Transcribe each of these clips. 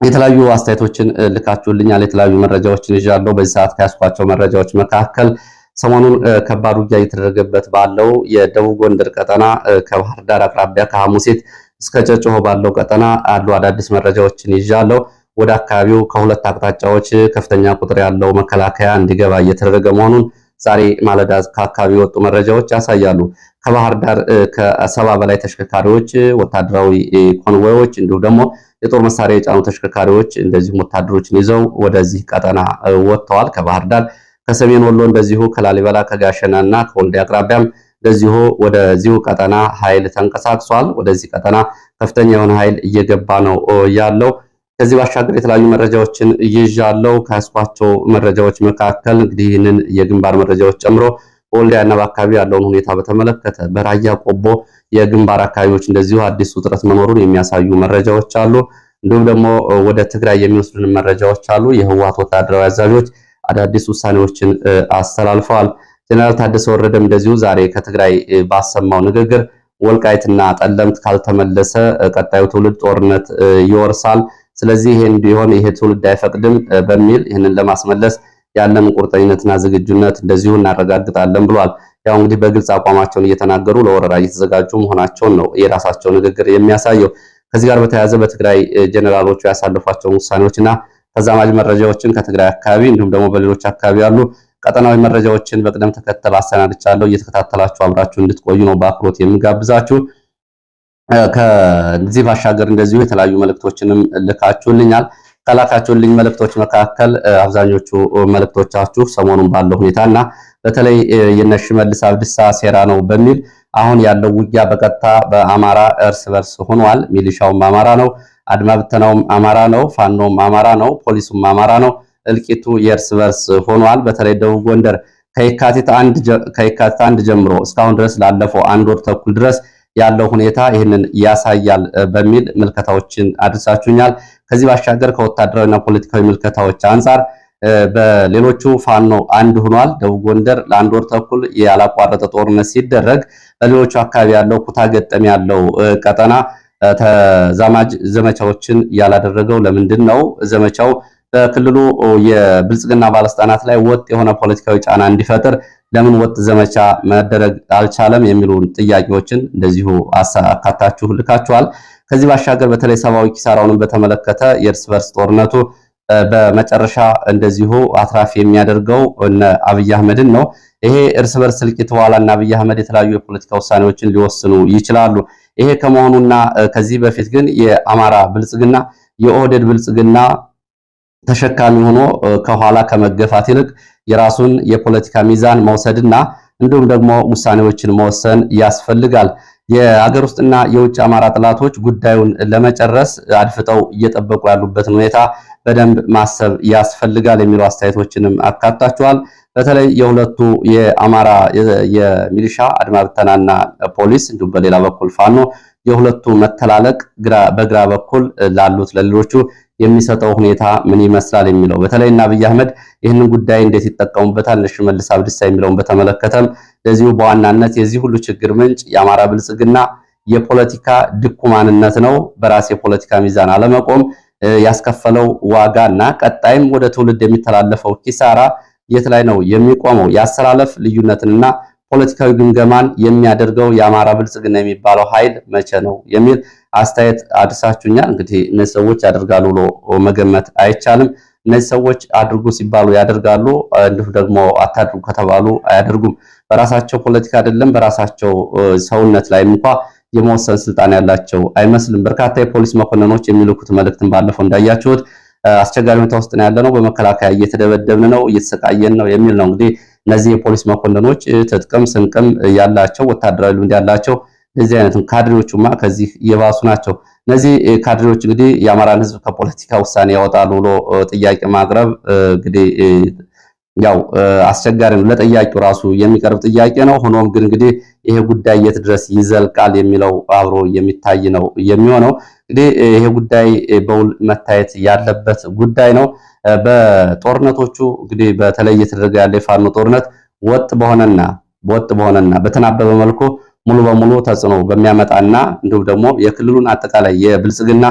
የተለያዩ አስተያየቶችን ልካችሁልኛል። የተለያዩ መረጃዎችን ይዣለሁ። በዚህ ሰዓት ከያስኳቸው መረጃዎች መካከል ሰሞኑን ከባድ ውጊያ እየተደረገበት ባለው የደቡብ ጎንደር ቀጠና ከባህር ዳር አቅራቢያ ከሐሙሴት እስከ ጨጨሆ ባለው ቀጠና አሉ አዳዲስ መረጃዎችን ይዣለሁ። ወደ አካባቢው ከሁለት አቅጣጫዎች ከፍተኛ ቁጥር ያለው መከላከያ እንዲገባ እየተደረገ መሆኑን ዛሬ ማለዳ ከአካባቢ የወጡ መረጃዎች ያሳያሉ። ከባህር ዳር ከ70 በላይ ተሽከርካሪዎች፣ ወታደራዊ ኮንቮዮች እንዲሁም ደግሞ የጦር መሳሪያ የጫኑ ተሽከርካሪዎች እንደዚሁም ወታደሮችን ይዘው ወደዚህ ቀጠና ወጥተዋል። ከባህር ዳር ከሰሜን ወሎ እንደዚሁ ከላሊበላ ከጋሸና እና ከወልዲያ አቅራቢያም እንደዚሁ ወደዚሁ ቀጠና ኃይል ተንቀሳቅሷል። ወደዚህ ቀጠና ከፍተኛ የሆነ ኃይል እየገባ ነው ያለው። ከዚህ ባሻገር የተለያዩ መረጃዎችን ይዣለው። ከያስኳቸው መረጃዎች መካከል እንግዲህ ይህንን የግንባር መረጃዎች ጨምሮ በወልዲያና በአካባቢ ያለውን ሁኔታ በተመለከተ በራያ ቆቦ የግንባር አካባቢዎች እንደዚሁ አዲስ ውጥረት መኖሩን የሚያሳዩ መረጃዎች አሉ። እንዲሁም ደግሞ ወደ ትግራይ የሚወስዱን መረጃዎች አሉ። የህወሓት ወታደራዊ አዛዦች አዳዲስ ውሳኔዎችን አስተላልፈዋል። ጀነራል ታደሰ ወረደም እንደዚሁ ዛሬ ከትግራይ ባሰማው ንግግር ወልቃይትና ጠለምት ካልተመለሰ ቀጣዩ ትውልድ ጦርነት ይወርሳል፣ ስለዚህ ይሄን ቢሆን ይሄ ትውልድ አይፈቅድም በሚል ይህንን ለማስመለስ ያለን ቁርጠኝነትና ዝግጁነት እንደዚሁ እናረጋግጣለን ብሏል። ያው እንግዲህ በግልጽ አቋማቸውን እየተናገሩ ለወረራ እየተዘጋጁ መሆናቸውን ነው የራሳቸው ንግግር የሚያሳየው። ከዚህ ጋር በተያያዘ በትግራይ ጀነራሎቹ ያሳለፏቸውን ውሳኔዎችና ተዛማጅ መረጃዎችን ከትግራይ አካባቢ እንዲሁም ደግሞ በሌሎች አካባቢ ያሉ ቀጠናዊ መረጃዎችን በቅደም ተከተል አሰናድቻለሁ። እየተከታተላችሁ አብራችሁ እንድትቆዩ ነው በአክብሮት የሚጋብዛችሁ። ከዚህ ባሻገር እንደዚሁ የተለያዩ መልእክቶችንም ልካችሁልኛል። ከላካችሁልኝ መልእክቶች መካከል አብዛኞቹ መልእክቶቻችሁ ሰሞኑን ባለው ሁኔታና በተለይ የሽመልስ አብዲሳ ሴራ ነው በሚል አሁን ያለው ውጊያ በቀጥታ በአማራ እርስ በርስ ሆኗል። ሚሊሻውም አማራ ነው፣ አድማ ብተናውም አማራ ነው፣ ፋኖም አማራ ነው፣ ፖሊሱም አማራ ነው። እልቂቱ የእርስ በርስ ሆኗል። በተለይ ደቡብ ጎንደር ከየካቲት አንድ ጀምሮ እስካሁን ድረስ ላለፈው አንድ ወር ተኩል ድረስ ያለው ሁኔታ ይህንን ያሳያል በሚል ምልከታዎችን አድርሳችሁኛል። ከዚህ ባሻገር ከወታደራዊና ፖለቲካዊ ምልከታዎች አንጻር በሌሎቹ ፋኖ አንድ ሆኗል። ደቡብ ጎንደር ለአንድ ወር ተኩል ያላቋረጠ ጦርነት ሲደረግ በሌሎቹ አካባቢ ያለው ኩታ ገጠም ያለው ቀጠና ተዛማጅ ዘመቻዎችን ያላደረገው ለምንድን ነው? ዘመቻው በክልሉ የብልጽግና ባለስልጣናት ላይ ወጥ የሆነ ፖለቲካዊ ጫና እንዲፈጥር ለምን ወጥ ዘመቻ መደረግ አልቻለም? የሚሉ ጥያቄዎችን እንደዚሁ አካታችሁ ልካችኋል። ከዚህ ባሻገር በተለይ ሰብአዊ ኪሳራውንም በተመለከተ የእርስ በርስ ጦርነቱ በመጨረሻ እንደዚሁ አትራፊ የሚያደርገው እነ አብይ አህመድን ነው። ይሄ እርስ በርስ እልቂት በኋላ እና አብይ አህመድ የተለያዩ የፖለቲካ ውሳኔዎችን ሊወስኑ ይችላሉ። ይሄ ከመሆኑና ከዚህ በፊት ግን የአማራ ብልጽግና የኦህዴድ ብልጽግና ተሸካሚ ሆኖ ከኋላ ከመገፋት ይልቅ የራሱን የፖለቲካ ሚዛን መውሰድና እንዲሁም ደግሞ ውሳኔዎችን መወሰን ያስፈልጋል። የሀገር ውስጥና የውጭ አማራ ጥላቶች ጉዳዩን ለመጨረስ አድፍጠው እየጠበቁ ያሉበትን ሁኔታ በደንብ ማሰብ ያስፈልጋል የሚሉ አስተያየቶችንም አካታችኋል። በተለይ የሁለቱ የአማራ የሚሊሻ አድማ ብተናና ፖሊስ እንዲሁም በሌላ በኩል ፋኖ የሁለቱ መተላለቅ በግራ በኩል ላሉት ለሌሎቹ የሚሰጠው ሁኔታ ምን ይመስላል የሚለው በተለይ እና አብይ አህመድ ይህንን ጉዳይ እንዴት ይጠቀሙበታል ሽመልስ አብዲሳ የሚለውን በተመለከተም ለዚሁ በዋናነት የዚህ ሁሉ ችግር ምንጭ የአማራ ብልጽግና የፖለቲካ ድኩማንነት ነው። በራስ የፖለቲካ ሚዛን አለመቆም ያስከፈለው ዋጋና ቀጣይም ወደ ትውልድ የሚተላለፈው ኪሳራ የት ላይ ነው የሚቆመው? ያሰላለፍ ልዩነትንና ፖለቲካዊ ግምገማን የሚያደርገው የአማራ ብልጽግና የሚባለው ኃይል መቼ ነው የሚል አስተያየት አድርሳችሁኛል። እንግዲህ እነዚህ ሰዎች ያደርጋሉ ብሎ መገመት አይቻልም። እነዚህ ሰዎች አድርጉ ሲባሉ ያደርጋሉ፣ እንዲሁ ደግሞ አታድርጉ ከተባሉ አያደርጉም። በራሳቸው ፖለቲካ አይደለም በራሳቸው ሰውነት ላይ እንኳን የመወሰን ስልጣን ያላቸው አይመስልም። በርካታ የፖሊስ መኮንኖች የሚልኩት መልእክትን ባለፈው እንዳያችሁት አስቸጋሪ ሁኔታ ውስጥ ነው ያለነው፣ በመከላከያ እየተደበደብን ነው፣ እየተሰቃየን ነው የሚል ነው። እንግዲህ እነዚህ የፖሊስ መኮንኖች ትጥቅም ስንቅም ያላቸው ወታደራዊ ልምድ ያላቸው እንደዚህ አይነት ካድሬዎቹማ ከዚህ የባሱ ናቸው። እነዚህ ካድሬዎች እንግዲህ የአማራን ሕዝብ ከፖለቲካ ውሳኔ ያወጣሉ ብሎ ጥያቄ ማቅረብ እንግዲህ ያው አስቸጋሪ ነው። ለጥያቄው ራሱ የሚቀርብ ጥያቄ ነው። ሆኖም ግን እንግዲህ ይሄ ጉዳይ የት ድረስ ይዘልቃል የሚለው አብሮ የሚታይ ነው የሚሆነው። እንግዲህ ይሄ ጉዳይ በውል መታየት ያለበት ጉዳይ ነው። በጦርነቶቹ እንግዲህ በተለይ እየተደረገ ያለ የፋኖ ጦርነት ወጥ በሆነና በተናበበ መልኩ ሙሉ በሙሉ ተጽዕኖ በሚያመጣና እንዲሁም ደግሞ የክልሉን አጠቃላይ የብልጽግና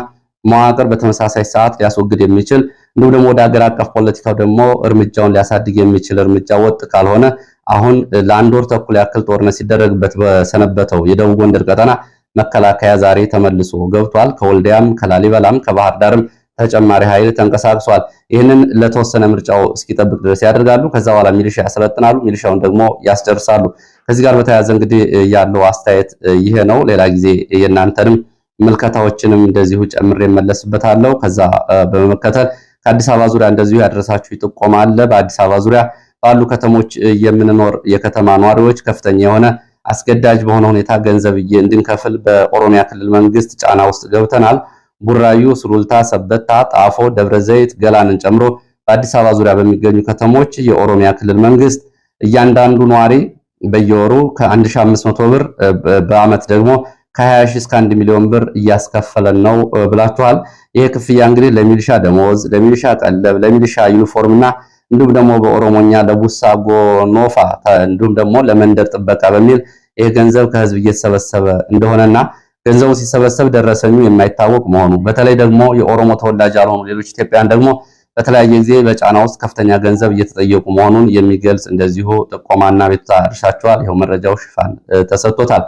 መዋቅር በተመሳሳይ ሰዓት ሊያስወግድ የሚችል እንዲሁም ደግሞ ወደ ሀገር አቀፍ ፖለቲካው ደግሞ እርምጃውን ሊያሳድግ የሚችል እርምጃ ወጥ ካልሆነ አሁን ለአንድ ወር ተኩል ያክል ጦርነት ሲደረግበት በሰነበተው የደቡብ ጎንደር ቀጠና መከላከያ ዛሬ ተመልሶ ገብቷል። ከወልዲያም ከላሊበላም ከባህር ዳርም ተጨማሪ ኃይል ተንቀሳቅሷል። ይህንን ለተወሰነ ምርጫው እስኪጠብቅ ድረስ ያደርጋሉ። ከዛ በኋላ ሚሊሻ ያሰለጥናሉ፣ ሚሊሻውን ደግሞ ያስጨርሳሉ። ከዚህ ጋር በተያያዘ እንግዲህ ያለው አስተያየት ይሄ ነው። ሌላ ጊዜ የእናንተንም ምልከታዎችንም እንደዚሁ ጨምሬ እመለስበታለሁ። ከዛ በመከተል ከአዲስ አበባ ዙሪያ እንደዚሁ ያደረሳችሁ ጥቆማ አለ። በአዲስ አበባ ዙሪያ ባሉ ከተሞች የምንኖር የከተማ ነዋሪዎች ከፍተኛ የሆነ አስገዳጅ በሆነ ሁኔታ ገንዘብ እንድንከፍል በኦሮሚያ ክልል መንግስት ጫና ውስጥ ገብተናል። ቡራዩ፣ ሱሉልታ፣ ሰበታ፣ ጣፎ፣ ደብረዘይት፣ ገላንን ጨምሮ በአዲስ አበባ ዙሪያ በሚገኙ ከተሞች የኦሮሚያ ክልል መንግስት እያንዳንዱ ነዋሪ በየወሩ ከ1500 ብር በአመት ደግሞ ከ20 ሺህ እስከ 1 ሚሊዮን ብር እያስከፈለን ነው ብላችኋል። ይሄ ክፍያ እንግዲህ ለሚሊሻ ደሞዝ፣ ለሚሊሻ ቀለብ፣ ለሚሊሻ ዩኒፎርምና እንዲሁም ደግሞ በኦሮሞኛ ለቡሳ ጎኖፋ እንዲሁም ደግሞ ለመንደር ጥበቃ በሚል ይሄ ገንዘብ ከህዝብ እየተሰበሰበ እንደሆነና ገንዘቡ ሲሰበሰብ ደረሰኙ የማይታወቅ መሆኑ በተለይ ደግሞ የኦሮሞ ተወላጅ ያልሆኑ ሌሎች ኢትዮጵያውያን ደግሞ በተለያየ ጊዜ በጫና ውስጥ ከፍተኛ ገንዘብ እየተጠየቁ መሆኑን የሚገልጽ እንደዚሁ ጥቆማና ቤቱታ አድርሻቸዋል። ይኸው መረጃው ሽፋን ተሰጥቶታል።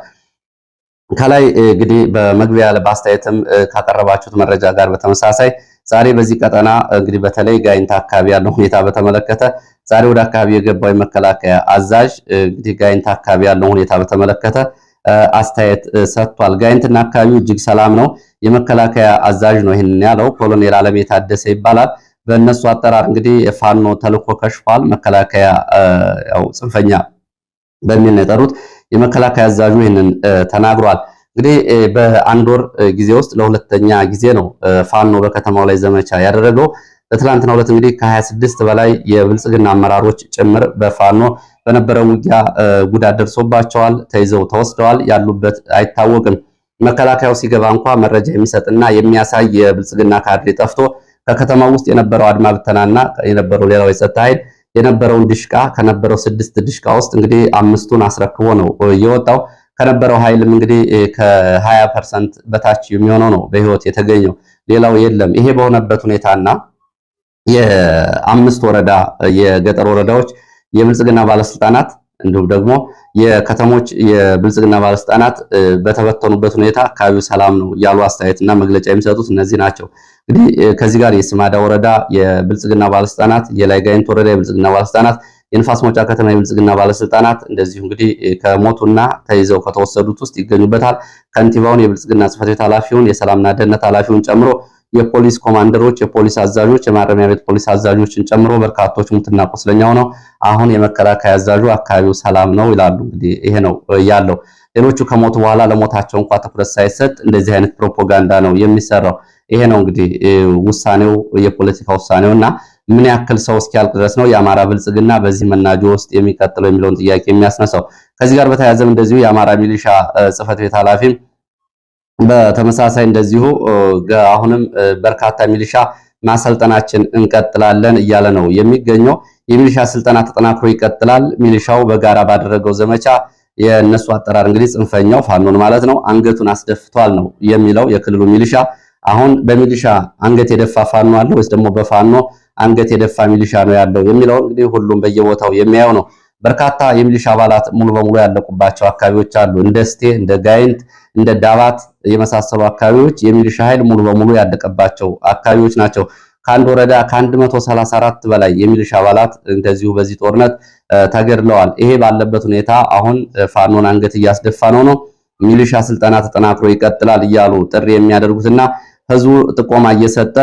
ከላይ እንግዲህ በመግቢያ በአስተያየትም ካቀረባችሁት መረጃ ጋር በተመሳሳይ ዛሬ በዚህ ቀጠና እንግዲህ በተለይ ጋይንት አካባቢ ያለው ሁኔታ በተመለከተ ዛሬ ወደ አካባቢ የገባው የመከላከያ አዛዥ እንግዲህ ጋይንት አካባቢ ያለው ሁኔታ በተመለከተ አስተያየት ሰጥቷል። ጋይንትና አካባቢው እጅግ ሰላም ነው። የመከላከያ አዛዥ ነው ይሄንን ያለው። ኮሎኔል አለሜ ታደሰ ይባላል። በእነሱ አጠራር እንግዲህ የፋኖ ተልኮ ከሽፏል። መከላከያ ያው ጽንፈኛ በሚል ነው የጠሩት። የመከላከያ አዛዡ ይህንን ተናግሯል። እንግዲህ በአንድ ወር ጊዜ ውስጥ ለሁለተኛ ጊዜ ነው ፋኖ በከተማው ላይ ዘመቻ ያደረገው። በትላንትናው ዕለት እንግዲህ ከ26 በላይ የብልጽግና አመራሮች ጭምር በፋኖ በነበረው ውጊያ ጉዳት ደርሶባቸዋል፣ ተይዘው ተወስደዋል። ያሉበት አይታወቅም። መከላከያው ሲገባ እንኳ መረጃ የሚሰጥና የሚያሳይ የብልጽግና ካድሬ ጠፍቶ ከከተማው ውስጥ የነበረው አድማ ብተናና የነበረው ሌላው የጸጥታ ኃይል የነበረውን ድሽቃ ከነበረው 6 ድሽቃ ውስጥ እንግዲህ 5ቱን አስረክቦ ነው የወጣው። ከነበረው ኃይልም እንግዲህ ከ20% በታች የሚሆነው ነው በህይወት የተገኘው፣ ሌላው የለም። ይሄ በሆነበት ሁኔታና የአምስት ወረዳ የገጠር ወረዳዎች የብልጽግና ባለስልጣናት እንዲሁም ደግሞ የከተሞች የብልጽግና ባለስልጣናት በተበተኑበት ሁኔታ አካባቢው ሰላም ነው ያሉ አስተያየትና መግለጫ የሚሰጡት እነዚህ ናቸው። እንግዲህ ከዚህ ጋር የስማዳ ወረዳ የብልጽግና ባለስልጣናት፣ የላይ ጋይንት ወረዳ የብልጽግና ባለስልጣናት፣ የንፋስ መውጫ ከተማ የብልጽግና ባለስልጣናት እንደዚሁ እንግዲህ ከሞቱና ተይዘው ከተወሰዱት ውስጥ ይገኙበታል። ከንቲባውን፣ የብልጽግና ጽሕፈት ቤት ኃላፊውን፣ የሰላምና ደህንነት ኃላፊውን ጨምሮ የፖሊስ ኮማንደሮች፣ የፖሊስ አዛዦች፣ የማረሚያ ቤት ፖሊስ አዛዦችን ጨምሮ በርካቶች ሙትና ቁስለኛ ሆነው አሁን የመከላከያ አዛዡ አካባቢው ሰላም ነው ይላሉ። እንግዲህ ይሄ ነው ያለው። ሌሎቹ ከሞቱ በኋላ ለሞታቸው እንኳን ትኩረት ሳይሰጥ እንደዚህ አይነት ፕሮፓጋንዳ ነው የሚሰራው። ይሄ ነው እንግዲህ ውሳኔው፣ የፖለቲካ ውሳኔውና ምን ያክል ሰው እስኪያልቅ ድረስ ነው የአማራ ብልጽግና በዚህ መናጆ ውስጥ የሚቀጥለው የሚለውን ጥያቄ የሚያስነሳው። ከዚህ ጋር በተያያዘም እንደዚሁ የአማራ ሚሊሻ ጽሕፈት ቤት ኃላፊም በተመሳሳይ እንደዚሁ አሁንም በርካታ ሚሊሻ ማሰልጠናችን እንቀጥላለን እያለ ነው የሚገኘው። የሚሊሻ ስልጠና ተጠናክሮ ይቀጥላል። ሚሊሻው በጋራ ባደረገው ዘመቻ የነሱ አጠራር እንግዲህ ጽንፈኛው ፋኖን ማለት ነው አንገቱን አስደፍቷል ነው የሚለው የክልሉ ሚሊሻ። አሁን በሚሊሻ አንገት የደፋ ፋኖ አለ ወይስ ደግሞ በፋኖ አንገት የደፋ ሚሊሻ ነው ያለው የሚለው እንግዲህ ሁሉም በየቦታው የሚያየው ነው። በርካታ የሚሊሻ አባላት ሙሉ በሙሉ ያለቁባቸው አካባቢዎች አሉ። እንደ ስቴ፣ እንደ ጋይንት፣ እንደ ዳባት የመሳሰሉ አካባቢዎች የሚሊሻ ኃይል ሙሉ በሙሉ ያለቀባቸው አካባቢዎች ናቸው። ከአንድ ወረዳ ከ134 በላይ የሚሊሻ አባላት እንደዚሁ በዚህ ጦርነት ተገድለዋል። ይሄ ባለበት ሁኔታ አሁን ፋኖን አንገት እያስደፋ ነው ሚሊሻ ስልጠና ተጠናክሮ ይቀጥላል እያሉ ጥሪ የሚያደርጉትና ህዝቡ ጥቆማ እየሰጠ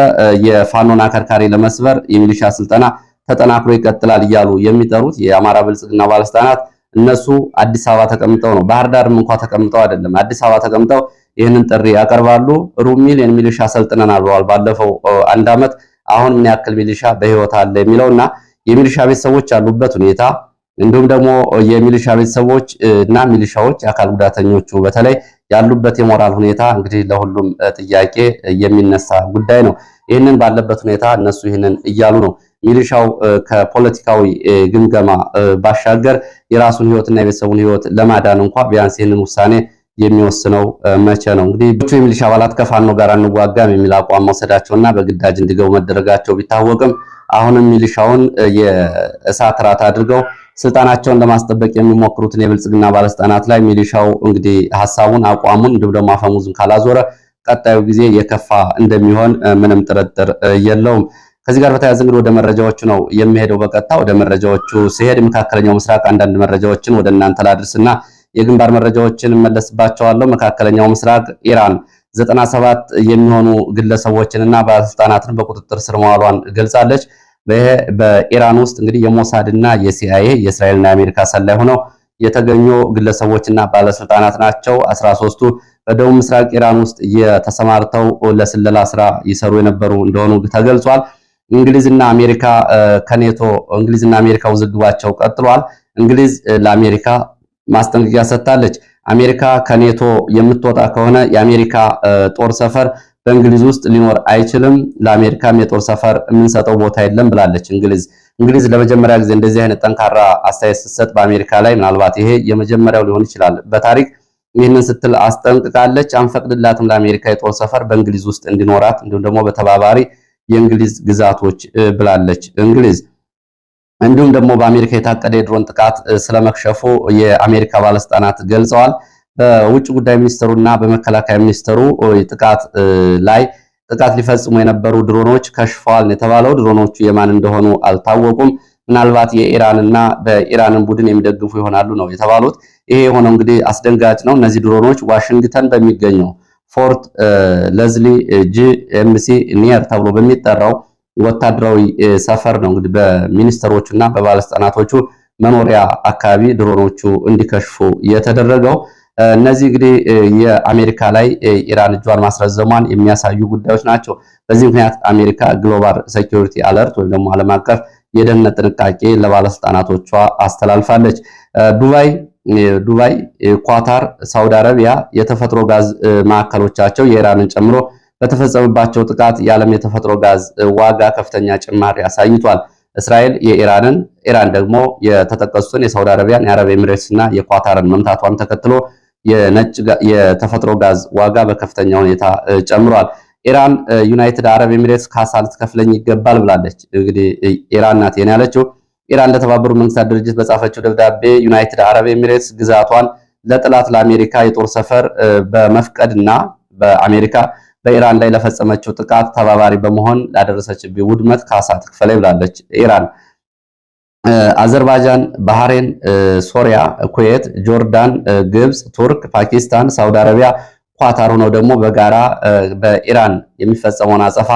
የፋኖን አከርካሪ ለመስበር የሚሊሻ ስልጠና ተጠናክሮ ይቀጥላል እያሉ የሚጠሩት የአማራ ብልጽግና ባለስልጣናት እነሱ አዲስ አበባ ተቀምጠው ነው፣ ባህር ዳርም እንኳን ተቀምጠው አይደለም፣ አዲስ አበባ ተቀምጠው ይህንን ጥሪ ያቀርባሉ። ሩብ ሚሊዮን ሚሊሻ ሰልጥነናል ብለዋል ባለፈው አንድ ዓመት። አሁን ምን ያክል ሚሊሻ በህይወት አለ የሚለውና የሚሊሻ ቤተሰቦች ያሉበት ሁኔታ እንዲሁም ደግሞ የሚሊሻ ቤተሰቦች እና ሚሊሻዎች የአካል ጉዳተኞቹ በተለይ ያሉበት የሞራል ሁኔታ እንግዲህ ለሁሉም ጥያቄ የሚነሳ ጉዳይ ነው። ይህንን ባለበት ሁኔታ እነሱ ይህንን እያሉ ነው። ሚሊሻው ከፖለቲካዊ ግምገማ ባሻገር የራሱን ህይወትና የቤተሰቡን ህይወት ለማዳን እንኳ ቢያንስ ይህንን ውሳኔ የሚወስነው መቼ ነው? እንግዲህ የሚሊሻ አባላት ከፋኖ ጋር አንዋጋም የሚል አቋም መውሰዳቸውና በግዳጅ እንዲገቡ መደረጋቸው ቢታወቅም አሁንም ሚሊሻውን የእሳት ራት አድርገው ስልጣናቸውን ለማስጠበቅ የሚሞክሩትን የብልጽግና ባለስልጣናት ላይ ሚሊሻው እንግዲህ ሐሳቡን አቋሙን እንዲሁም ደግሞ አፈሙዝን ካላዞረ ቀጣዩ ጊዜ የከፋ እንደሚሆን ምንም ጥርጥር የለውም። ከዚህ ጋር በተያያዘ እንግዲህ ወደ መረጃዎቹ ነው የሚሄደው። በቀጥታ ወደ መረጃዎቹ ሲሄድ መካከለኛው ምስራቅ አንዳንድ መረጃዎችን ወደ እናንተ ላድርስና የግንባር መረጃዎችን መለስባቸዋለሁ። መካከለኛው ምስራቅ ኢራን 97 የሚሆኑ ግለሰቦችንና ባለስልጣናትን በቁጥጥር ስር መዋሏን ገልጻለች። በኢራን ውስጥ እንግዲህ የሞሳድ እና የሲአይኤ የእስራኤልና የአሜሪካ ሰላይ ሆነው የተገኙ ግለሰቦችና ባለስልጣናት ናቸው። 13ቱ በደቡብ ምስራቅ ኢራን ውስጥ የተሰማርተው ለስለላ ስራ ይሰሩ የነበሩ እንደሆኑ ተገልጿል። እንግሊዝና አሜሪካ ውዝግባቸው ቀጥሏል። እንግሊዝ ለአሜሪካ ማስጠንቀቂያ ሰጥታለች። አሜሪካ ከኔቶ የምትወጣ ከሆነ የአሜሪካ ጦር ሰፈር በእንግሊዝ ውስጥ ሊኖር አይችልም፣ ለአሜሪካም የጦር ሰፈር የምንሰጠው ቦታ የለም ብላለች። እንግሊዝ ለመጀመሪያ ጊዜ እንደዚህ አይነት ጠንካራ አስተያየት ስትሰጥ በአሜሪካ ላይ ምናልባት ይሄ የመጀመሪያው ሊሆን ይችላል በታሪክ ይህንን ስትል አስጠንቅቃለች። አንፈቅድላትም ለአሜሪካ የጦር ሰፈር በእንግሊዝ ውስጥ እንዲኖራት እንዲሁም ደግሞ በተባባሪ የእንግሊዝ ግዛቶች ብላለች እንግሊዝ። እንዲሁም ደግሞ በአሜሪካ የታቀደ የድሮን ጥቃት ስለመክሸፉ የአሜሪካ ባለስልጣናት ገልጸዋል። በውጭ ጉዳይ ሚኒስትሩና በመከላከያ ሚኒስትሩ ጥቃት ሊፈጽሙ የነበሩ ድሮኖች ከሽፈዋል የተባለው ድሮኖቹ የማን እንደሆኑ አልታወቁም። ምናልባት የኢራንና በኢራንን ቡድን የሚደግፉ ይሆናሉ ነው የተባሉት። ይሄ የሆነው እንግዲህ አስደንጋጭ ነው። እነዚህ ድሮኖች ዋሽንግተን በሚገኘው ፎርት ለዝሊ ጂኤምሲ ኒየር ተብሎ በሚጠራው ወታደራዊ ሰፈር ነው እንግዲህ በሚኒስትሮቹና በባለስልጣናቶቹ መኖሪያ አካባቢ ድሮኖቹ እንዲከሽፉ የተደረገው። እነዚህ እንግዲህ የአሜሪካ ላይ ኢራን እጇን ማስረዘሟን የሚያሳዩ ጉዳዮች ናቸው። በዚህ ምክንያት አሜሪካ ግሎባል ሴኩሪቲ አለርት ወይም ደግሞ ዓለም አቀፍ የደህንነት ጥንቃቄ ለባለስልጣናቶቿ አስተላልፋለች። ዱባይ፣ ኳታር፣ ሳውዲ አረቢያ የተፈጥሮ ጋዝ ማዕከሎቻቸው የኢራንን ጨምሮ በተፈጸመባቸው ጥቃት የዓለም የተፈጥሮ ጋዝ ዋጋ ከፍተኛ ጭማሪ አሳይቷል። እስራኤል ኢራን ደግሞ የተጠቀሱትን የሳውዲ አረቢያን፣ የአረብ ኤሚሬትስ እና የኳታርን መምታቷን ተከትሎ የተፈጥሮ ጋዝ ዋጋ በከፍተኛ ሁኔታ ጨምሯል። ኢራን ዩናይትድ አረብ ኤሚሬትስ ካሳ ልትከፍለኝ ይገባል ብላለች። እንግዲህ ኢራን ናት ያለችው። ኢራን ለተባበሩት መንግስታት ድርጅት በጻፈችው ደብዳቤ ዩናይትድ አረብ ኤሚሬትስ ግዛቷን ለጥላት ለአሜሪካ የጦር ሰፈር በመፍቀድና በአሜሪካ በኢራን ላይ ለፈጸመችው ጥቃት ተባባሪ በመሆን ላደረሰችብኝ ውድመት ካሳ ትክፈለኝ ብላለች ኢራን። አዘርባይጃን፣ ባህሬን፣ ሶሪያ፣ ኩዌት፣ ጆርዳን፣ ግብጽ፣ ቱርክ፣ ፓኪስታን፣ ሳውዲ አረቢያ፣ ኳታር ሆነው ደግሞ በጋራ በኢራን የሚፈጸመውን አጸፋ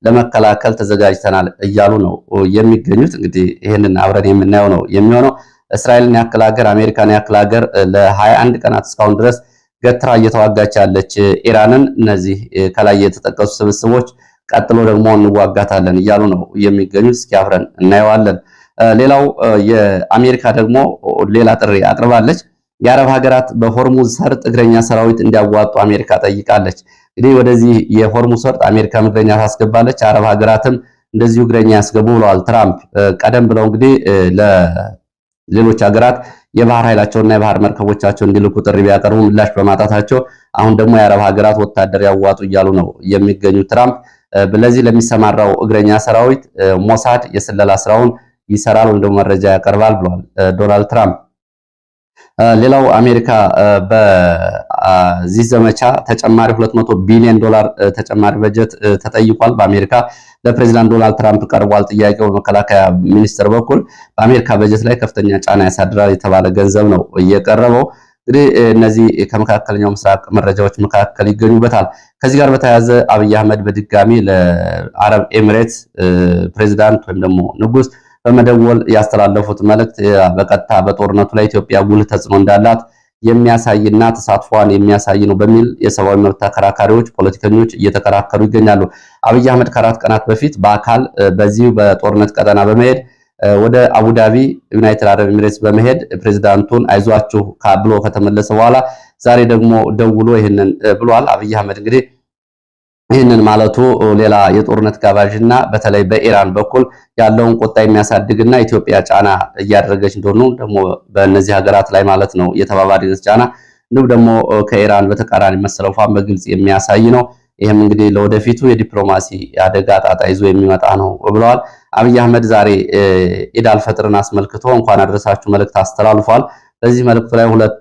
ለመከላከል ተዘጋጅተናል እያሉ ነው የሚገኙት። እንግዲህ ይህንን አብረን የምናየው ነው የሚሆነው። እስራኤልን ያክል ሀገር፣ አሜሪካን ያክል ሀገር ለ21 ቀናት እስካሁን ድረስ ገትራ እየተዋጋች ያለች ኢራንን እነዚህ ከላይ የተጠቀሱ ስብስቦች ቀጥሎ ደግሞ እንዋጋታለን እያሉ ነው የሚገኙት። እስኪ አብረን እናየዋለን። ሌላው የአሜሪካ ደግሞ ሌላ ጥሪ አቅርባለች። የአረብ ሀገራት በሆርሙዝ ሰርጥ እግረኛ ሰራዊት እንዲያዋጡ አሜሪካ ጠይቃለች። እንግዲህ ወደዚህ የሆርሙዝ ሰርጥ አሜሪካ እግረኛ ታስገባለች፣ አረብ ሀገራትም እንደዚሁ እግረኛ ያስገቡ ብለዋል ትራምፕ። ቀደም ብለው እንግዲህ ለሌሎች ሀገራት የባህር ኃይላቸውና የባህር መርከቦቻቸው እንዲልኩ ጥሪ ቢያቀርቡ ምላሽ በማጣታቸው አሁን ደግሞ የአረብ ሀገራት ወታደር ያዋጡ እያሉ ነው የሚገኙ ትራምፕ። ለዚህ ለሚሰማራው እግረኛ ሰራዊት ሞሳድ የስለላ ስራውን ይሰራል ወይም ደግሞ መረጃ ያቀርባል ብለዋል ዶናልድ ትራምፕ። ሌላው አሜሪካ በዚህ ዘመቻ ተጨማሪ 200 ቢሊዮን ዶላር ተጨማሪ በጀት ተጠይቋል። በአሜሪካ ለፕሬዚዳንት ዶናልድ ትራምፕ ቀርቧል ጥያቄው። በመከላከያ ሚኒስቴር በኩል በአሜሪካ በጀት ላይ ከፍተኛ ጫና ያሳድራል የተባለ ገንዘብ ነው እየቀረበው። እንግዲህ እነዚህ ከመካከለኛው ምስራቅ መረጃዎች መካከል ይገኙበታል። ከዚህ ጋር በተያያዘ አብይ አህመድ በድጋሚ ለአረብ ኤሚሬትስ ፕሬዚዳንት ወይም ደግሞ ንጉስ በመደወል ያስተላለፉት መልእክት በቀጥታ በጦርነቱ ላይ ኢትዮጵያ ጉልህ ተጽዕኖ እንዳላት የሚያሳይና ተሳትፏን የሚያሳይ ነው በሚል የሰብአዊ መብት ተከራካሪዎች፣ ፖለቲከኞች እየተከራከሩ ይገኛሉ። አብይ አህመድ ከአራት ቀናት በፊት በአካል በዚሁ በጦርነት ቀጠና በመሄድ ወደ አቡዳቢ ዩናይትድ አረብ ኤሚሬትስ በመሄድ ፕሬዝዳንቱን አይዟችሁ ብሎ ከተመለሰ በኋላ ዛሬ ደግሞ ደውሎ ይህንን ብሏል። አብይ አህመድ እንግዲህ ይህንን ማለቱ ሌላ የጦርነት ጋባዥና በተለይ በኢራን በኩል ያለውን ቁጣ የሚያሳድግና ኢትዮጵያ ጫና እያደረገች እንደሆነ ደግሞ በእነዚህ ሀገራት ላይ ማለት ነው የተባባሪነት ጫና እንዲሁም ደግሞ ከኢራን በተቃራኒ መሰለፏን በግልጽ የሚያሳይ ነው። ይህም እንግዲህ ለወደፊቱ የዲፕሎማሲ አደጋ ጣጣ ይዞ የሚመጣ ነው ብለዋል። አብይ አህመድ ዛሬ ኢድ አልፈጥርን አስመልክቶ እንኳን አደረሳችሁ መልእክት አስተላልፏል። በዚህ መልእክቱ ላይ ሁለት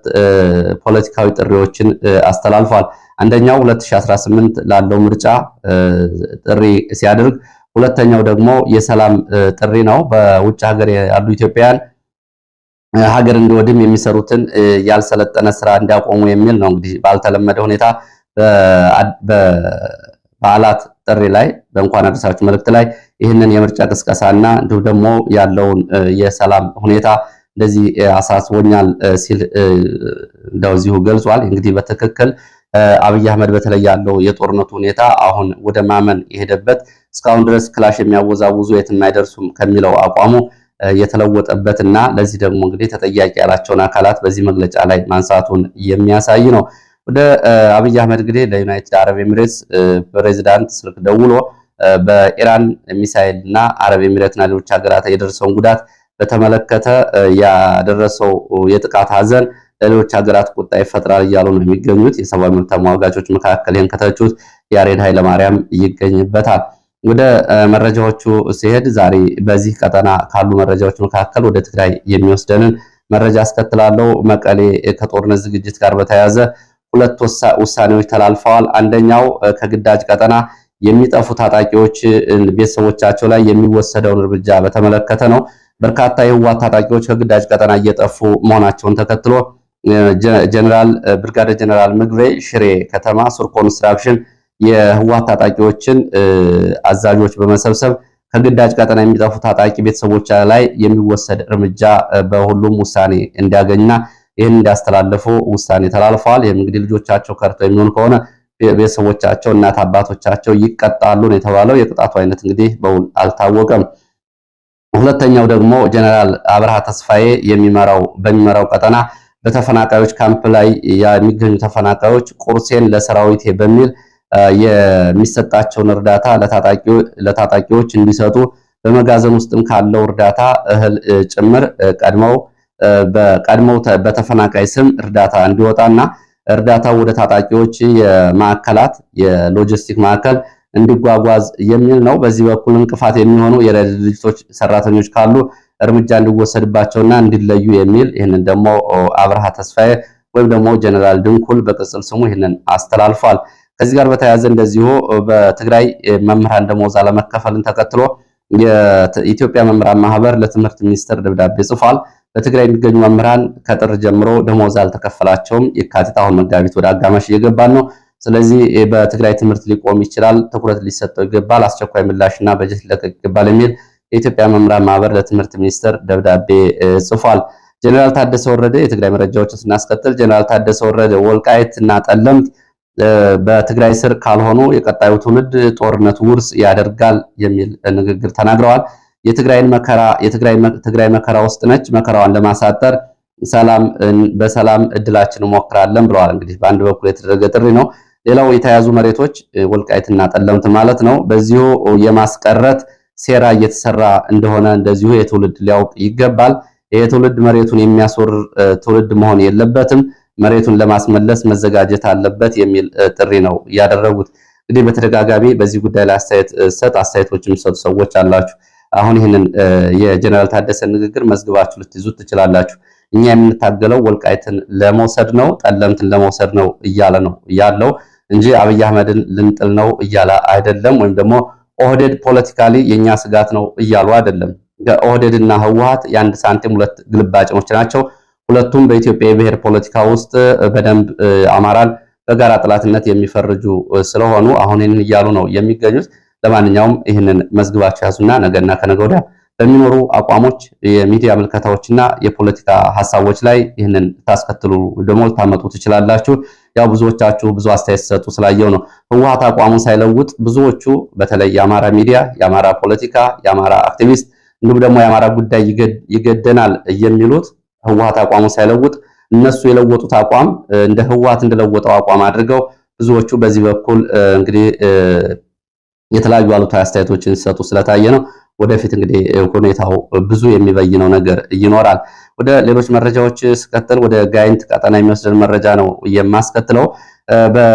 ፖለቲካዊ ጥሪዎችን አስተላልፏል። አንደኛው 2018 ላለው ምርጫ ጥሪ ሲያደርግ፣ ሁለተኛው ደግሞ የሰላም ጥሪ ነው። በውጭ ሀገር ያሉ ኢትዮጵያውያን ሀገር እንዲወድም የሚሰሩትን ያልሰለጠነ ስራ እንዲያቆሙ የሚል ነው። እንግዲህ ባልተለመደ ሁኔታ በበዓላት ጥሪ ላይ በእንኳን አደረሳችሁ መልእክት ላይ ይህንን የምርጫ ቅስቀሳና እንዲሁም ደግሞ ያለውን የሰላም ሁኔታ እንደዚህ አሳስቦኛል ሲል እንደዚሁ ገልጿል። እንግዲህ በትክክል አብይ አህመድ በተለይ ያለው የጦርነቱ ሁኔታ አሁን ወደ ማመን የሄደበት እስካሁን ድረስ ክላሽ የሚያወዛውዙ የትም አይደርሱም ከሚለው አቋሙ የተለወጠበትና ለዚህ ደግሞ እንግዲህ ተጠያቂ ያላቸውን አካላት በዚህ መግለጫ ላይ ማንሳቱን የሚያሳይ ነው። ወደ አብይ አህመድ እንግዲህ ለዩናይትድ አረብ ኤሚሬትስ ፕሬዚዳንት ስልክ ደውሎ በኢራን ሚሳኤል እና አረብ ኤሚሬትና ሌሎች ሀገራት የደረሰውን ጉዳት በተመለከተ ያደረሰው የጥቃት ሀዘን ለሌሎች ሀገራት ቁጣ ይፈጥራል እያሉ ነው የሚገኙት። የሰብአዊ መብት ተሟጋቾች መካከል ይህን ከተቹት ያሬድ ኃይለማርያም ይገኝበታል። ወደ መረጃዎቹ ሲሄድ ዛሬ በዚህ ቀጠና ካሉ መረጃዎች መካከል ወደ ትግራይ የሚወስደንን መረጃ አስከትላለሁ። መቀሌ ከጦርነት ዝግጅት ጋር በተያያዘ ሁለት ውሳኔዎች ተላልፈዋል። አንደኛው ከግዳጅ ቀጠና የሚጠፉ ታጣቂዎች ቤተሰቦቻቸው ላይ የሚወሰደውን እርምጃ በተመለከተ ነው። በርካታ የህወሓት ታጣቂዎች ከግዳጅ ቀጠና እየጠፉ መሆናቸውን ተከትሎ ብርጋዴር ጀነራል ምግቤ ሽሬ ከተማ ሱር ኮንስትራክሽን የህወሓት ታጣቂዎችን አዛዦች በመሰብሰብ ከግዳጅ ቀጠና የሚጠፉ ታጣቂ ቤተሰቦች ላይ የሚወሰድ እርምጃ በሁሉም ውሳኔ እንዲያገኝና ይህን እንዲያስተላልፉ ውሳኔ ተላልፈዋል። ይህም እንግዲህ ልጆቻቸው ከርተው የሚሆን ከሆነ ቤተሰቦቻቸው እናት አባቶቻቸው ይቀጣሉ ነው የተባለው። የቅጣቱ አይነት እንግዲህ በውል አልታወቀም። ሁለተኛው ደግሞ ጀነራል አብርሃ ተስፋዬ በሚመራው ቀጠና በተፈናቃዮች ካምፕ ላይ የሚገኙ ተፈናቃዮች ቁርሴን ለሰራዊቴ በሚል የሚሰጣቸውን እርዳታ ለታጣቂዎች እንዲሰጡ በመጋዘን ውስጥም ካለው እርዳታ እህል ጭምር ቀድመው በተፈናቃይ ስም እርዳታ እንዲወጣና እርዳታው ወደ ታጣቂዎች የማዕከላት የሎጂስቲክ ማዕከል እንዲጓጓዝ የሚል ነው። በዚህ በኩል እንቅፋት የሚሆኑ የረድኤት ድርጅቶች ሰራተኞች ካሉ እርምጃ እንዲወሰድባቸውና እንዲለዩ የሚል ይህንን ደግሞ አብርሃ ተስፋዬ ወይም ደግሞ ጀነራል ድንኩል በቅጽል ስሙ ይህንን አስተላልፏል። ከዚህ ጋር በተያያዘ እንደዚሁ በትግራይ መምህራን ደሞዝ አለመከፈልን ተከትሎ የኢትዮጵያ መምህራን ማህበር ለትምህርት ሚኒስቴር ደብዳቤ ጽፏል። በትግራይ የሚገኙ መምህራን ከጥር ጀምሮ ደሞዝ አልተከፈላቸውም። የካቲት አሁን መጋቢት ወደ አጋማሽ እየገባን ነው። ስለዚህ በትግራይ ትምህርት ሊቆም ይችላል፣ ትኩረት ሊሰጠው ይገባል፣ አስቸኳይ ምላሽና በጀት ሊለቀቅ ይገባል የሚል የኢትዮጵያ መምህራን ማህበር ለትምህርት ሚኒስቴር ደብዳቤ ጽፏል። ጀነራል ታደሰ ወረደ የትግራይ መረጃዎችን ስናስከትል ጀነራል ታደሰ ወረደ ወልቃይትና ጠለምት በትግራይ ስር ካልሆኑ የቀጣዩ ትውልድ ጦርነት ውርስ ያደርጋል የሚል ንግግር ተናግረዋል። ትግራይ መከራ ውስጥ ነች፣ መከራዋን ለማሳጠር በሰላም እድላችን እንሞክራለን ብለዋል። እንግዲህ በአንድ በኩል የተደረገ ጥሪ ነው። ሌላው የተያዙ መሬቶች ወልቃይትና ጠለምት ማለት ነው በዚሁ የማስቀረት ሴራ እየተሰራ እንደሆነ እንደዚሁ የትውልድ ሊያውቅ ይገባል። የትውልድ መሬቱን የሚያስወር ትውልድ መሆን የለበትም፣ መሬቱን ለማስመለስ መዘጋጀት አለበት የሚል ጥሪ ነው ያደረጉት። እንግዲህ በተደጋጋሚ በዚህ ጉዳይ ላይ አስተያየቶችን የሚሰጡ ሰዎች አላችሁ። አሁን ይህንን የጀነራል ታደሰ ንግግር መዝግባችሁ ልትይዙት ትችላላችሁ። እኛ የምንታገለው ወልቃይትን ለመውሰድ ነው፣ ጠለምትን ለመውሰድ ነው እያለ ነው ያለው እንጂ አብይ አህመድን ልንጥል ነው እያለ አይደለም። ወይም ደግሞ ኦህዴድ ፖለቲካሊ የኛ ስጋት ነው እያሉ አይደለም። ኦህዴድና ህወሓት የአንድ ሳንቲም ሁለት ግልባጮች ናቸው። ሁለቱም በኢትዮጵያ የብሔር ፖለቲካ ውስጥ በደንብ አማራን በጋራ ጥላትነት የሚፈርጁ ስለሆኑ አሁን ይህንን እያሉ ነው የሚገኙት። ለማንኛውም ይህንን መዝግባችሁ ያዙና ነገና ከነገ ወዲያ በሚኖሩ አቋሞች፣ የሚዲያ ምልከታዎችና የፖለቲካ ሀሳቦች ላይ ይህንን ታስከትሉ ደግሞ ልታመጡ ትችላላችሁ። ያው ብዙዎቻችሁ ብዙ አስተያየት ሰጡ ስላየው ነው። ህወሓት አቋሙን ሳይለውጥ ብዙዎቹ በተለይ የአማራ ሚዲያ፣ የአማራ ፖለቲካ፣ የአማራ አክቲቪስት እንዲሁም ደግሞ የአማራ ጉዳይ ይገደናል የሚሉት ህወሓት አቋሙን ሳይለውጥ እነሱ የለወጡት አቋም እንደ ህወሓት እንደለወጠው አቋም አድርገው ብዙዎቹ በዚህ በኩል እንግዲህ የተለያዩ አሉታዊ አስተያየቶችን ሲሰጡ ስለታየ ነው። ወደፊት እንግዲህ ሁኔታው ብዙ የሚበይነው ነገር ይኖራል። ወደ ሌሎች መረጃዎች ስቀጥል ወደ ጋይንት ቀጠና የሚወስደን መረጃ ነው የማስከትለው።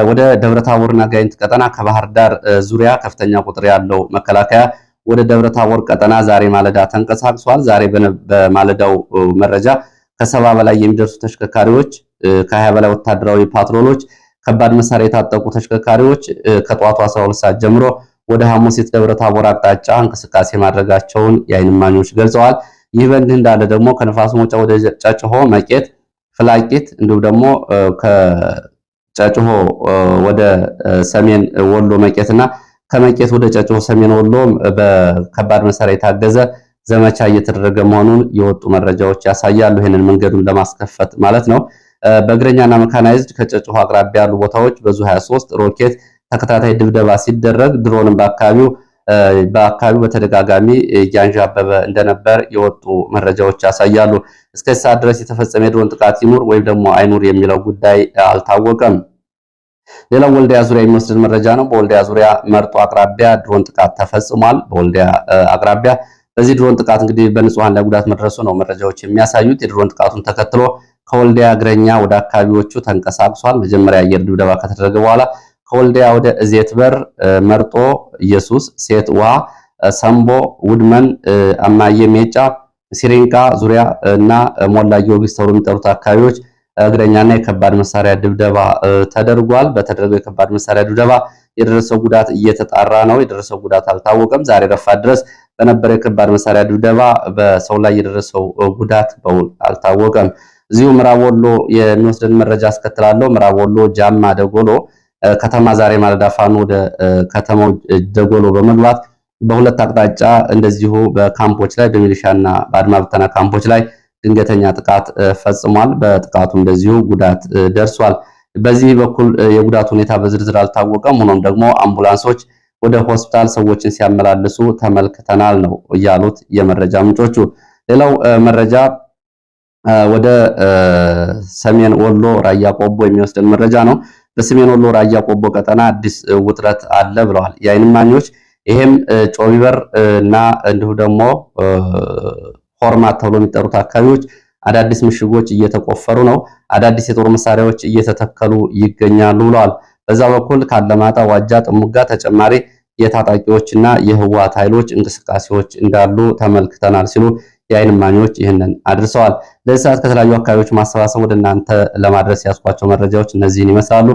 ወደ ደብረታቦርና ጋይንት ቀጠና ከባህር ዳር ዙሪያ ከፍተኛ ቁጥር ያለው መከላከያ ወደ ደብረታቦር ቀጠና ዛሬ ማለዳ ተንቀሳቅሷል። ዛሬ በማለዳው መረጃ ከ70 በላይ የሚደርሱ ተሽከርካሪዎች፣ ከ20 በላይ ወታደራዊ ፓትሮሎች፣ ከባድ መሳሪያ የታጠቁ ተሽከርካሪዎች ከጠዋቱ 12 ሰዓት ጀምሮ ወደ ሐሙሲት ደብረታቦር አቅጣጫ እንቅስቃሴ ማድረጋቸውን የዓይን እማኞች ገልጸዋል። ይህ በእንዲህ እንዳለ ደግሞ ከነፋስ መውጫ ወደ ጨጭሆ፣ መቄት፣ ፍላቂት እንዲሁም ደግሞ ከጨጭሆ ወደ ሰሜን ወሎ መቄትና ከመቄት ወደ ጨጭሆ ሰሜን ወሎ በከባድ መሳሪያ የታገዘ ዘመቻ እየተደረገ መሆኑን የወጡ መረጃዎች ያሳያሉ። ይህንን መንገዱን ለማስከፈት ማለት ነው። በእግረኛና መካናይዝድ ከጨጭሆ አቅራቢያ ያሉ ቦታዎች በዙ 23 ሮኬት ተከታታይ ድብደባ ሲደረግ ድሮንም በአካባቢው በተደጋጋሚ እያንዣበበ እንደነበር የወጡ መረጃዎች ያሳያሉ። እስከ ሰዓት ድረስ የተፈጸመ የድሮን ጥቃት ይኑር ወይም ደግሞ አይኑር የሚለው ጉዳይ አልታወቀም። ሌላው ወልዲያ ዙሪያ የሚወስድ መረጃ ነው። በወልዲያ ዙሪያ መርጦ አቅራቢያ ድሮን ጥቃት ተፈጽሟል። በወልዲያ አቅራቢያ በዚህ ድሮን ጥቃት እንግዲህ በንጹሃን ላይ ጉዳት መድረሱ ነው መረጃዎች የሚያሳዩት። የድሮን ጥቃቱን ተከትሎ ከወልዲያ እግረኛ ወደ አካባቢዎቹ ተንቀሳቅሷል። መጀመሪያ አየር ድብደባ ከተደረገ በኋላ ከወልዲያ ወደ እዜት በር፣ መርጦ ኢየሱስ፣ ሴት ውሃ፣ ሰምቦ፣ ውድመን፣ አማየ ሜጫ፣ ሲሪንቃ ዙሪያ እና ሞላ ጊዮርጊስ ተብሎ የሚጠሩት አካባቢዎች እግረኛና የከባድ መሳሪያ ድብደባ ተደርጓል። በተደረገው የከባድ መሳሪያ ድብደባ የደረሰው ጉዳት እየተጣራ ነው። የደረሰው ጉዳት አልታወቀም። ዛሬ ረፋድ ድረስ በነበረ የከባድ መሳሪያ ድብደባ በሰው ላይ የደረሰው ጉዳት በውል አልታወቀም። እዚሁ ምዕራብ ወሎ የሚወስደን መረጃ አስከትላለሁ። ምዕራብ ወሎ ጃማ ደጎሎ ከተማ ዛሬ ማለዳ ፋኖ ወደ ከተማው ደጎሎ በመግባት በሁለት አቅጣጫ እንደዚሁ በካምፖች ላይ በሚሊሻና በአድማ ብተና ካምፖች ላይ ድንገተኛ ጥቃት ፈጽሟል። በጥቃቱ እንደዚሁ ጉዳት ደርሷል። በዚህ በኩል የጉዳት ሁኔታ በዝርዝር አልታወቀም። ሆኖም ደግሞ አምቡላንሶች ወደ ሆስፒታል ሰዎችን ሲያመላልሱ ተመልክተናል ነው ያሉት የመረጃ ምንጮቹ። ሌላው መረጃ ወደ ሰሜን ወሎ ራያ ቆቦ የሚወስደን መረጃ ነው። በሰሜን ወሎ ራያ ቆቦ ቀጠና አዲስ ውጥረት አለ ብለዋል የዓይን እማኞች። ይሄም ጮቢበር እና እንዲሁ ደግሞ ፎርማት ተብሎ የሚጠሩት አካባቢዎች አዳዲስ ምሽጎች እየተቆፈሩ ነው። አዳዲስ የጦር መሳሪያዎች እየተተከሉ ይገኛሉ ብለዋል። በዛ በኩል ካለማጣ፣ ዋጃ፣ ጥሙጋ ተጨማሪ የታጣቂዎችና የህወሓት ኃይሎች እንቅስቃሴዎች እንዳሉ ተመልክተናል ሲሉ የዓይን እማኞች ይህንን አድርሰዋል። ለዚህ ሰዓት ከተለያዩ አካባቢዎች ማሰባሰብ ወደ እናንተ ለማድረስ ያስኳቸው መረጃዎች እነዚህን ይመስላሉ።